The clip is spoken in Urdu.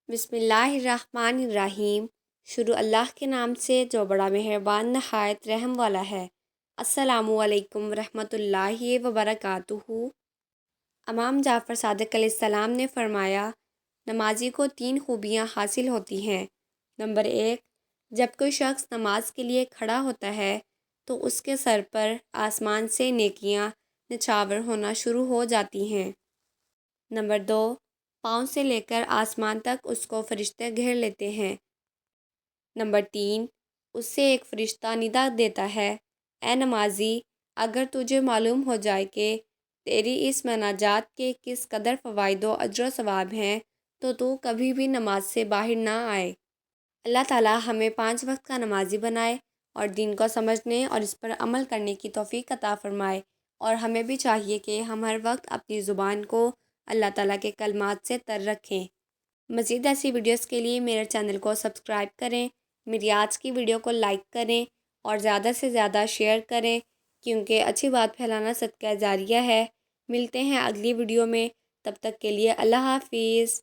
بسم اللہ الرحمن الرحیم۔ شروع اللہ کے نام سے جو بڑا مہربان نہایت رحم والا ہے۔ السلام علیکم ورحمۃ اللہ وبرکاتہ۔ امام جعفر صادق علیہ السلام نے فرمایا، نمازی کو 3 خوبیاں حاصل ہوتی ہیں۔ نمبر 1، جب کوئی شخص نماز کے لیے کھڑا ہوتا ہے تو اس کے سر پر آسمان سے نیکیاں نچھاور ہونا شروع ہو جاتی ہیں۔ نمبر 2، پاؤں سے لے کر آسمان تک اس کو فرشتے گھیر لیتے ہیں۔ نمبر 3، اس سے ایک فرشتہ ندا دیتا ہے، اے نمازی، اگر تجھے معلوم ہو جائے کہ تیری اس مناجات کے کس قدر فوائد و اجر و ثواب ہیں تو کبھی بھی نماز سے باہر نہ آئے۔ اللہ تعالی ہمیں 5 وقت کا نمازی بنائے اور دین کو سمجھنے اور اس پر عمل کرنے کی توفیق عطا فرمائے، اور ہمیں بھی چاہیے کہ ہم ہر وقت اپنی زبان کو اللہ تعالیٰ کے کلمات سے تر رکھیں۔ مزید ایسی ویڈیوز کے لیے میرے چینل کو سبسکرائب کریں، میری آج کی ویڈیو کو لائک کریں اور زیادہ سے زیادہ شیئر کریں، کیونکہ اچھی بات پھیلانا صدقہ جاریہ ہے۔ ملتے ہیں اگلی ویڈیو میں، تب تک کے لیے اللہ حافظ۔